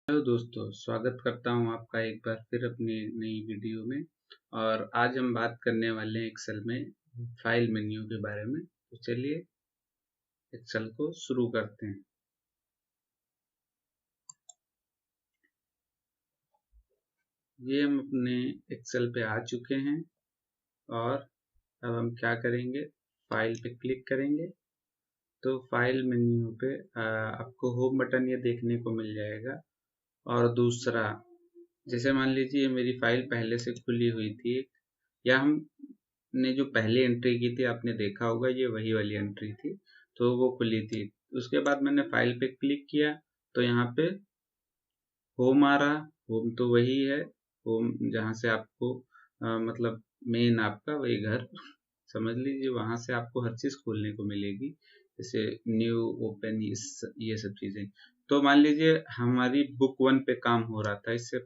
Hello दोस्तों, स्वागत करता हूं आपका एक बार फिर अपनी नई वीडियो में। और आज हम बात करने वाले हैं एक्सेल में फाइल मेन्यू के बारे में। तो चलिए एक्सेल को शुरू करते हैं। ये हम अपने एक्सेल पे आ चुके हैं और अब हम क्या करेंगे, फाइल पे क्लिक करेंगे। तो फाइल मेन्यू पे आपको होम बटन ये देखने को मिल जाएगा। और दूसरा, जैसे मान लीजिए मेरी फाइल पहले से खुली हुई थी, या हमने जो पहले एंट्री की थी आपने देखा होगा, ये वही वाली एंट्री थी, तो वो खुली थी। उसके बाद मैंने फाइल पे क्लिक किया तो यहाँ पे होम आ रहा। होम तो वही है, होम जहाँ से आपको मतलब मेन आपका वही घर समझ लीजिए, वहां से आपको हर चीज खोलने को मिलेगी, जैसे न्यू, ओपन, ये सब चीजें। तो मान लीजिए हमारी बुक 1 पे काम हो रहा था, इससे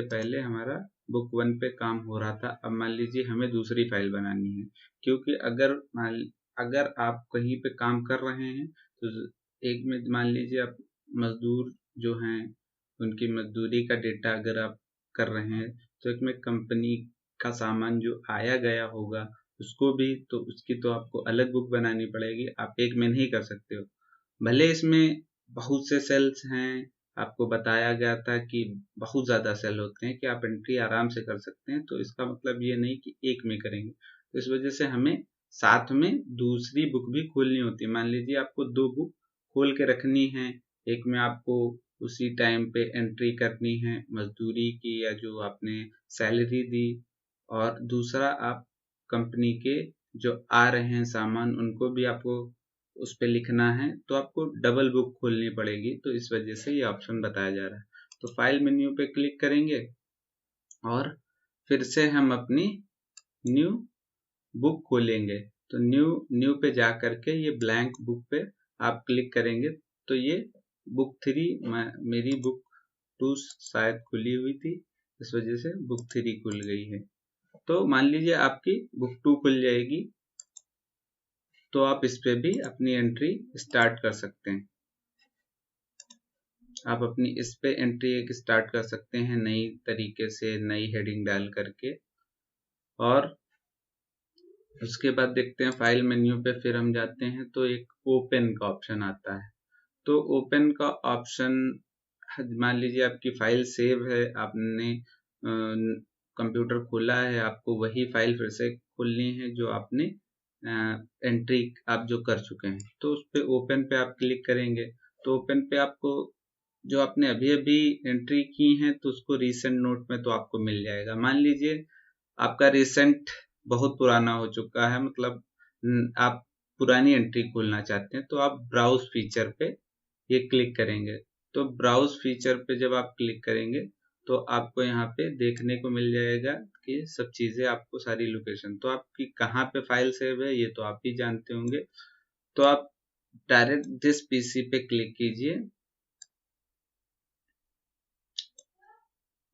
पहले हमारा बुक 1 पे काम हो रहा था। अब मान लीजिए हमें दूसरी फाइल बनानी है, क्योंकि अगर आप कहीं पे काम कर रहे हैं तो एक में मान लीजिए आप मजदूर जो हैं उनकी मजदूरी का डेटा अगर आप कर रहे हैं, तो एक में कंपनी का सामान जो आया गया होगा उसको भी, तो उसकी तो आपको अलग बुक बनानी पड़ेगी, आप एक में नहीं कर सकते हो। भले इसमें बहुत से सेल्स हैं, आपको बताया गया था कि बहुत ज़्यादा सेल होते हैं कि आप एंट्री आराम से कर सकते हैं, तो इसका मतलब ये नहीं कि एक में करेंगे। तो इस वजह से हमें साथ में दूसरी बुक भी खोलनी होती है। मान लीजिए आपको 2 बुक खोल के रखनी है, एक में आपको उसी टाइम पे एंट्री करनी है मजदूरी की या जो आपने सैलरी दी, और दूसरा आप कंपनी के जो आ रहे हैं सामान उनको भी आपको उस पे लिखना है, तो आपको डबल बुक खोलनी पड़ेगी। तो इस वजह से ये ऑप्शन बताया जा रहा है। तो फाइल मेन्यू पे क्लिक करेंगे और फिर से हम अपनी न्यू बुक खोलेंगे। तो न्यू न्यू पे जा करके ये ब्लैंक बुक पे आप क्लिक करेंगे, तो ये बुक 3, मेरी बुक 2 शायद खुली हुई थी, इस वजह से बुक 3 खुल गई है। तो मान लीजिए आपकी बुक 2 खुल जाएगी, तो आप इस पे भी अपनी एंट्री स्टार्ट कर सकते हैं। आप अपनी इस पे एंट्री एक स्टार्ट कर सकते हैं नई तरीके से, नई हेडिंग डाल करके। और उसके बाद देखते हैं फाइल मेन्यू पे फिर हम जाते हैं तो एक ओपन का ऑप्शन आता है। तो ओपन का ऑप्शन, मान लीजिए आपकी फाइल सेव है, आपने कंप्यूटर खोला है, आपको वही फाइल फिर से खोलनी है जो आपने एंट्री आप जो कर चुके हैं, तो उस पे ओपन पे आप क्लिक करेंगे। तो ओपन पे आपको जो आपने अभी अभी एंट्री की है तो उसको रीसेंट नोट में तो आपको मिल जाएगा। मान लीजिए आपका रिसेंट बहुत पुराना हो चुका है, मतलब आप पुरानी एंट्री खोलना चाहते हैं, तो आप ब्राउज फीचर पे ये क्लिक करेंगे। तो ब्राउज फीचर पे जब आप क्लिक करेंगे तो आपको यहाँ पे देखने को मिल जाएगा कि सब चीजें, आपको सारी लोकेशन, तो आपकी कहाँ पे फाइल सेव है ये तो आप ही जानते होंगे। तो आप डायरेक्ट दिस पीसी पे क्लिक कीजिए।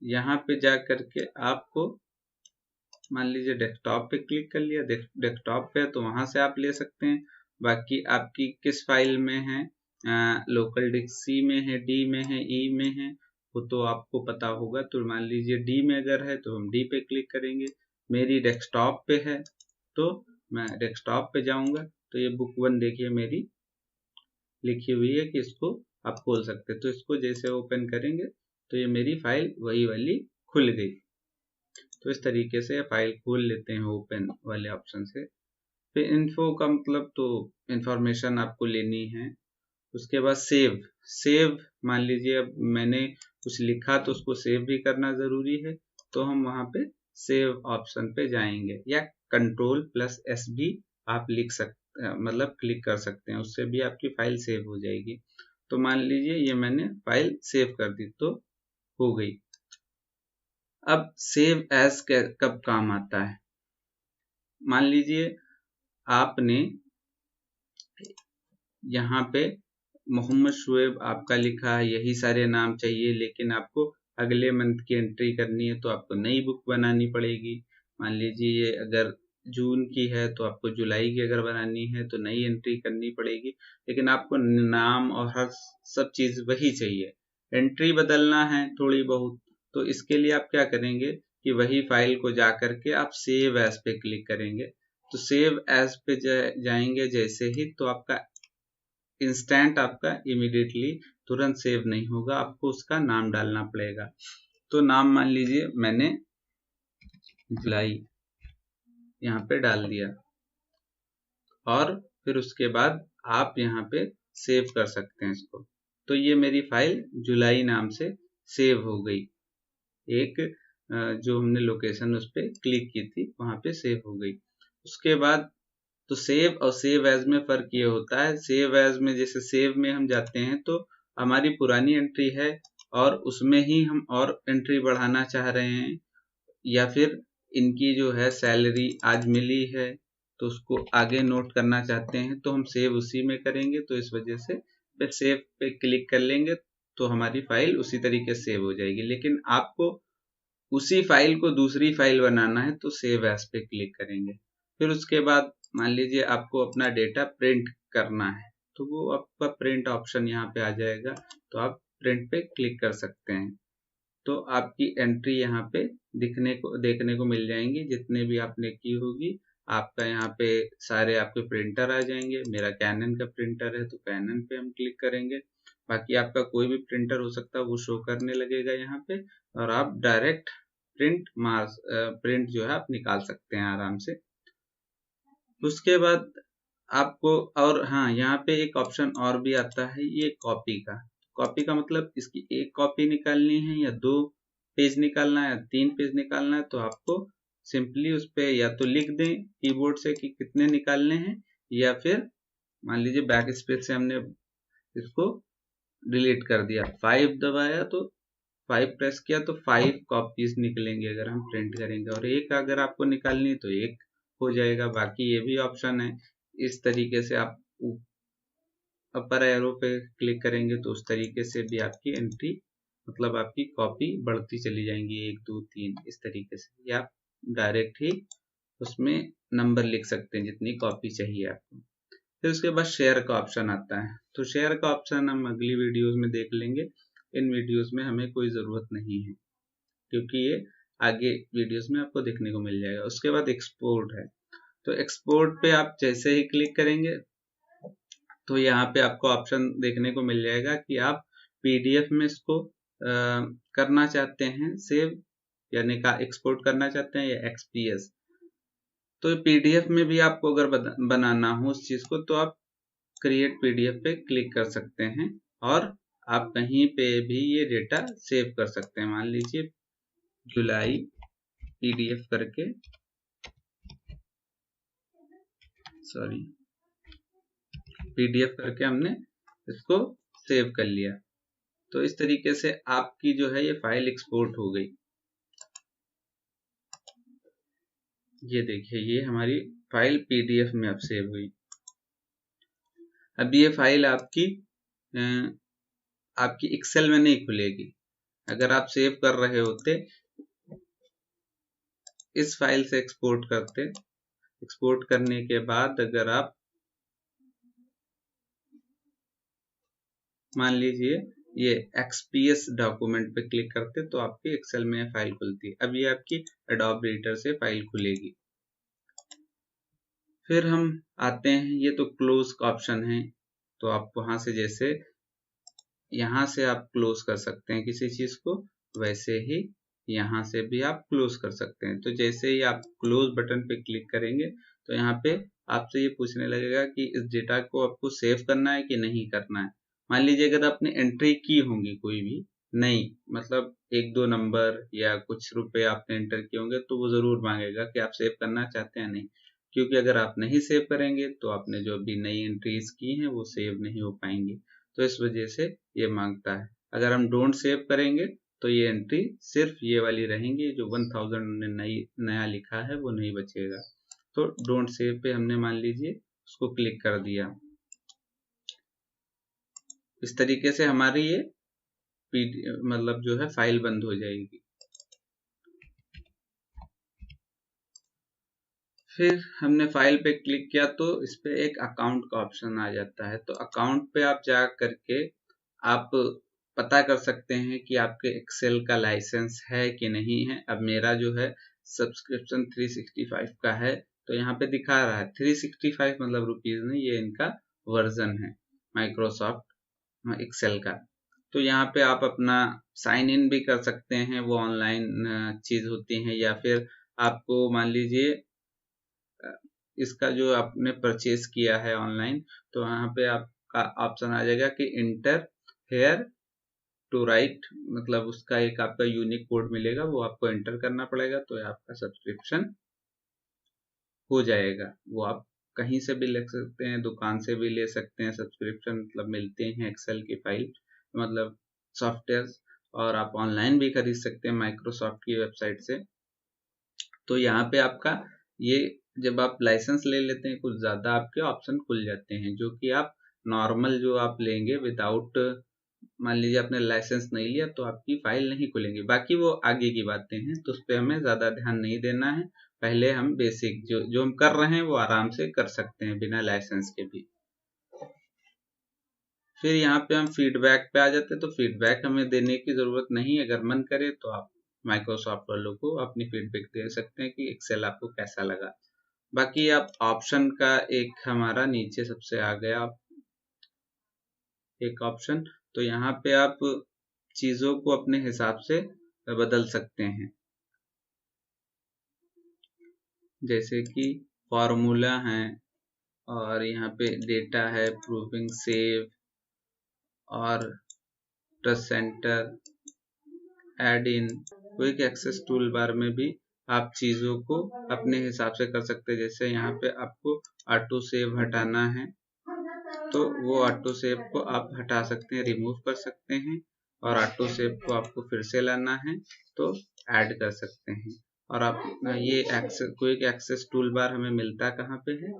यहाँ पे जा करके आपको मान लीजिए डेस्कटॉप पे क्लिक कर लिया, डेस्कटॉप पे तो वहां से आप ले सकते हैं। बाकी आपकी किस फाइल में है, लोकल डिस्क सी में है, डी में है, ई में है, वो तो आपको पता होगा। तो मान लीजिए डी में अगर है तो हम डी पे क्लिक करेंगे। मेरी डेस्कटॉप पे है तो मैं डेस्कटॉप पे जाऊंगा, तो ये बुक 1 देखिए मेरी लिखी हुई है कि इसको आप खोल सकते हैं। तो इसको जैसे ओपन करेंगे तो ये मेरी फाइल वही वाली खुल गई। तो इस तरीके से फाइल खोल लेते हैं ओपन वाले ऑप्शन से। फिर इन्फो का मतलब तो इंफॉर्मेशन आपको लेनी है। उसके बाद सेव, मान लीजिए अब मैंने कुछ लिखा तो उसको सेव भी करना जरूरी है, तो हम वहां पे सेव ऑप्शन पे जाएंगे, या Ctrl+S भी आप लिख सकते, मतलब क्लिक कर सकते हैं, उससे भी आपकी फाइल सेव हो जाएगी। तो मान लीजिए ये मैंने फाइल सेव कर दी तो हो गई। अब सेव एज कब काम आता है, मान लीजिए आपने यहाँ पे मोहम्मद शुएब आपका लिखा है, यही सारे नाम चाहिए, लेकिन आपको अगले मंथ की एंट्री करनी है तो आपको नई बुक बनानी पड़ेगी। मान लीजिए ये अगर जून की है तो आपको जुलाई की अगर बनानी है तो नई एंट्री करनी पड़ेगी, लेकिन आपको नाम और हर सब चीज वही चाहिए। एंट्री बदलना है थोड़ी बहुत, तो इसके लिए आप क्या करेंगे कि वही फाइल को जा करके आप सेव एज पे क्लिक करेंगे। तो सेव एज पे जाएंगे जैसे ही, तो आपका इंस्टेंट आपका इमीडिएटली तुरंत सेव नहीं होगा, आपको उसका नाम डालना पड़ेगा। तो नाम मान लीजिए मैंने जुलाई यहाँ पे डाल दिया, और फिर उसके बाद आप यहाँ पे सेव कर सकते हैं इसको। तो ये मेरी फाइल जुलाई नाम से सेव हो गई, एक जो हमने लोकेशन उस पर क्लिक की थी वहां पे सेव हो गई। उसके बाद तो सेव और सेव एज में फर्क ये होता है, सेव एज में जैसे सेव में हम जाते हैं तो हमारी पुरानी एंट्री है और उसमें ही हम और एंट्री बढ़ाना चाह रहे हैं, या फिर इनकी जो है सैलरी आज मिली है तो उसको आगे नोट करना चाहते हैं, तो हम सेव उसी में करेंगे। तो इस वजह से फिर सेव पे क्लिक कर लेंगे तो हमारी फाइल उसी तरीके से सेव हो जाएगी। लेकिन आपको उसी फाइल को दूसरी फाइल बनाना है तो सेव एज पे क्लिक करेंगे। फिर उसके बाद मान लीजिए आपको अपना डेटा प्रिंट करना है, तो वो आपका प्रिंट ऑप्शन यहाँ पे आ जाएगा, तो आप प्रिंट पे क्लिक कर सकते हैं। तो आपकी एंट्री यहाँ पे देखने को मिल जाएंगी, जितने भी आपने की होगी आपका यहाँ पे सारे आपके प्रिंटर आ जाएंगे। मेरा कैनन का प्रिंटर है तो कैनन पे हम क्लिक करेंगे, बाकी आपका कोई भी प्रिंटर हो सकता है वो शो करने लगेगा यहाँ पे, और आप डायरेक्ट प्रिंट जो है आप निकाल सकते हैं आराम से। उसके बाद आपको, और हाँ यहाँ पे एक ऑप्शन और भी आता है, ये कॉपी का। कॉपी का मतलब इसकी एक कॉपी निकालनी है या 2 पेज निकालना है या 3 पेज निकालना है, तो आपको सिंपली उस पे या तो लिख दें कीबोर्ड से कि कितने निकालने हैं, या फिर मान लीजिए बैक स्पेस से हमने इसको डिलीट कर दिया, 5 दबाया तो 5 प्रेस किया तो 5 कॉपीज निकलेंगे अगर हम प्रिंट करेंगे, और एक अगर आपको निकालनी है तो एक हो जाएगा। बाकी ये भी ऑप्शन है, इस तरीके से आप अपर एरो पे क्लिक करेंगे तो उस तरीके से भी आपकी एंट्री मतलब आपकी कॉपी बढ़ती चली जाएंगी, 1 2 3 इस तरीके से, या आप डायरेक्ट ही उसमें नंबर लिख सकते हैं जितनी कॉपी चाहिए आपको। फिर उसके बाद शेयर का ऑप्शन आता है, तो शेयर का ऑप्शन हम अगली वीडियोस में देख लेंगे, इन वीडियोस में हमें कोई ज़रूरत नहीं है क्योंकि ये आगे वीडियोस में आपको देखने को मिल जाएगा। उसके बाद एक्सपोर्ट है, तो एक्सपोर्ट पे आप जैसे ही क्लिक करेंगे तो यहाँ पे आपको ऑप्शन देखने को मिल जाएगा कि आप पीडीएफ में इसको करना चाहते हैं सेव, यानी का एक्सपोर्ट करना चाहते हैं, या एक्सपीएस। तो पीडीएफ में भी आपको अगर बनाना हो उस चीज को तो आप क्रिएट पीडीएफ पे क्लिक कर सकते हैं और आप कहीं पे भी ये डेटा सेव कर सकते हैं। मान लीजिए जुलाई पीडीएफ करके, सॉरी पीडीएफ करके हमने इसको सेव कर लिया। तो इस तरीके से आपकी जो है ये फाइल एक्सपोर्ट हो गई। ये देखिए ये हमारी फाइल पीडीएफ में अब सेव हुई। अब ये फाइल आपकी एक्सेल में नहीं खुलेगी। अगर आप सेव कर रहे होते इस फाइल से एक्सपोर्ट करते, एक्सपोर्ट करने के बाद अगर आप मान लीजिए ये एक्सपीएस डॉक्यूमेंट पे क्लिक करते तो आपकी एक्सेल में फाइल खुलती। अब ये आपकी एडोब रीडर से फाइल खुलेगी। फिर हम आते हैं, ये तो क्लोज का ऑप्शन है, तो आप वहां से जैसे यहां से आप क्लोज कर सकते हैं किसी चीज को, वैसे ही यहां से भी आप क्लोज कर सकते हैं। तो जैसे ही आप क्लोज बटन पे क्लिक करेंगे तो यहाँ पे आपसे ये पूछने लगेगा कि इस डेटा को आपको सेव करना है कि नहीं करना है। मान लीजिए अगर आपने एंट्री की होंगी कोई भी नहीं, मतलब 1-2 नंबर या कुछ रुपए आपने एंटर किए होंगे, तो वो जरूर मांगेगा कि आप सेव करना चाहते हैं नहीं, क्योंकि अगर आप नहीं सेव करेंगे तो आपने जो भी नई एंट्रीज की हैं वो सेव नहीं हो पाएंगी। तो इस वजह से ये मांगता है। अगर हम डोंट सेव करेंगे तो ये एंट्री सिर्फ ये वाली रहेंगी, जो 1000 नया लिखा है वो नहीं बचेगा। तो डोंट सेव पे हमने मान लीजिए उसको क्लिक कर दिया। इस तरीके से हमारी ये मतलब जो है फाइल बंद हो जाएगी। फिर हमने फाइल पे क्लिक किया तो इस पे एक अकाउंट का ऑप्शन आ जाता है, तो अकाउंट पे आप जा करके आप पता कर सकते हैं कि आपके एक्सेल का लाइसेंस है कि नहीं है। अब मेरा जो है सब्सक्रिप्शन 365 का है, तो यहाँ पे दिखा रहा है 365 मतलब रुपीज नहीं, ये इनका वर्जन है माइक्रोसॉफ्ट एक्सेल का। तो यहाँ पे आप अपना साइन इन भी कर सकते हैं, वो ऑनलाइन चीज होती है, या फिर आपको मान लीजिए इसका जो आपने परचेज किया है ऑनलाइन, तो यहाँ पे आपका ऑप्शन आ जाएगा कि इंटर हेयर टू राइट, मतलब उसका एक आपका यूनिक कोड मिलेगा, वो आपको एंटर करना पड़ेगा, तो आपका सब्सक्रिप्शन हो जाएगा। वो आप कहीं से भी ले सकते हैं, दुकान से भी ले सकते हैं सब्सक्रिप्शन, मतलब मिलते हैं एक्सेल की फाइल, मतलब सॉफ्टवेयर, और आप ऑनलाइन भी खरीद सकते हैं माइक्रोसॉफ्ट की वेबसाइट से। तो यहाँ पे आपका ये जब आप लाइसेंस ले लेते हैं, कुछ ज़्यादा आपके ऑप्शन खुल जाते हैं, जो कि आप नॉर्मल जो आप लेंगे विदाउट, मान लीजिए आपने लाइसेंस नहीं लिया तो आपकी फाइल नहीं खुलेंगी। बाकी वो आगे की बातें हैं, तो उस पर हमें ज़्यादा ध्यान नहीं देना है। पहले हम बेसिक जो हम कर रहे हैं वो आराम से कर सकते हैं बिना लाइसेंस के भी। फिर यहाँ पे हम फीडबैक पे आ जाते हैं, तो फीडबैक हमें देने की ज़रूरत नहीं। अगर मन करे तो आप माइक्रोसॉफ्ट वालों को अपनी फीडबैक दे सकते हैं कि एक्सेल आपको कैसा लगा। बाकी आप ऑप्शन का एक हमारा नीचे सबसे आ गया एक ऑप्शन, तो यहाँ पे आप चीज़ों को अपने हिसाब से बदल सकते हैं, जैसे कि फॉर्मूला है, और यहाँ पे डेटा है, प्रूविंग सेव, और trust center, add in, quick access toolbar में भी आप चीज़ों को अपने हिसाब से कर सकते हैं। जैसे यहाँ पे आपको ऑटो सेव हटाना है, तो वो ऑटो सेव को आप हटा सकते हैं, रिमूव कर सकते हैं, और ऑटो सेव को आपको फिर से लाना है तो ऐड कर सकते हैं। और आप ये क्विक एक्सेस टूल बार हमें मिलता कहाँ पे है,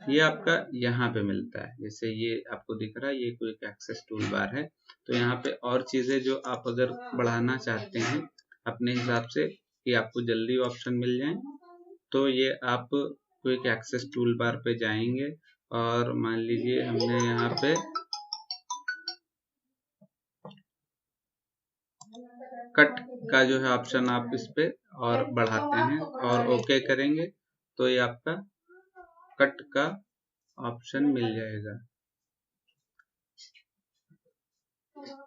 ये आपका यहाँ पे मिलता है। जैसे ये आपको दिख रहा है, ये क्विक एक्सेस टूल बार है। तो यहाँ पे और चीजें जो आप अगर बढ़ाना चाहते हैं अपने हिसाब से कि आपको जल्दी ऑप्शन मिल जाए, तो ये आप क्विक एक्सेस टूल बार पे जाएंगे, और मान लीजिए हमने यहाँ पे कट का जो है ऑप्शन आप इस पे और बढ़ाते हैं और ओके करेंगे, तो ये आपका कट का ऑप्शन मिल जाएगा।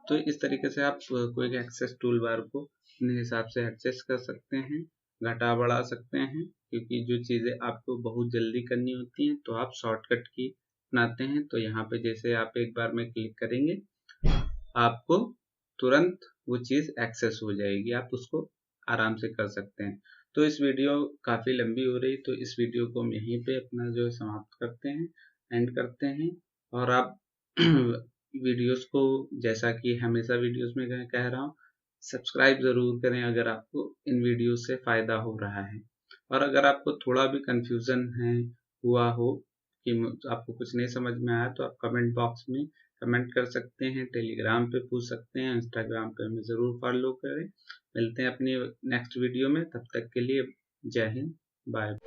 तो इस तरीके से आप क्विक एक्सेस टूल बार को अपने हिसाब से एडजस्ट कर सकते हैं, घटा बढ़ा सकते हैं, क्योंकि जो चीज़ें आपको बहुत जल्दी करनी होती हैं तो आप शॉर्टकट की अपनाते हैं। तो यहाँ पे जैसे आप एक बार में क्लिक करेंगे, आपको तुरंत वो चीज़ एक्सेस हो जाएगी, आप उसको आराम से कर सकते हैं। तो इस वीडियो काफ़ी लंबी हो रही, तो इस वीडियो को हम यहीं पे अपना जो है समाप्त करते हैं, एंड करते हैं। और आप वीडियोस को, जैसा कि हमेशा वीडियोस में कह रहा हूँ, सब्सक्राइब ज़रूर करें अगर आपको इन वीडियोस से फ़ायदा हो रहा है। और अगर आपको थोड़ा भी कंफ्यूजन हुआ हो कि आपको कुछ नहीं समझ में आया, तो आप कमेंट बॉक्स में कमेंट कर सकते हैं, टेलीग्राम पे पूछ सकते हैं, इंस्टाग्राम पे हमें ज़रूर फॉलो करें। मिलते हैं अपनी नेक्स्ट वीडियो में, तब तक के लिए जय हिंद, बाय।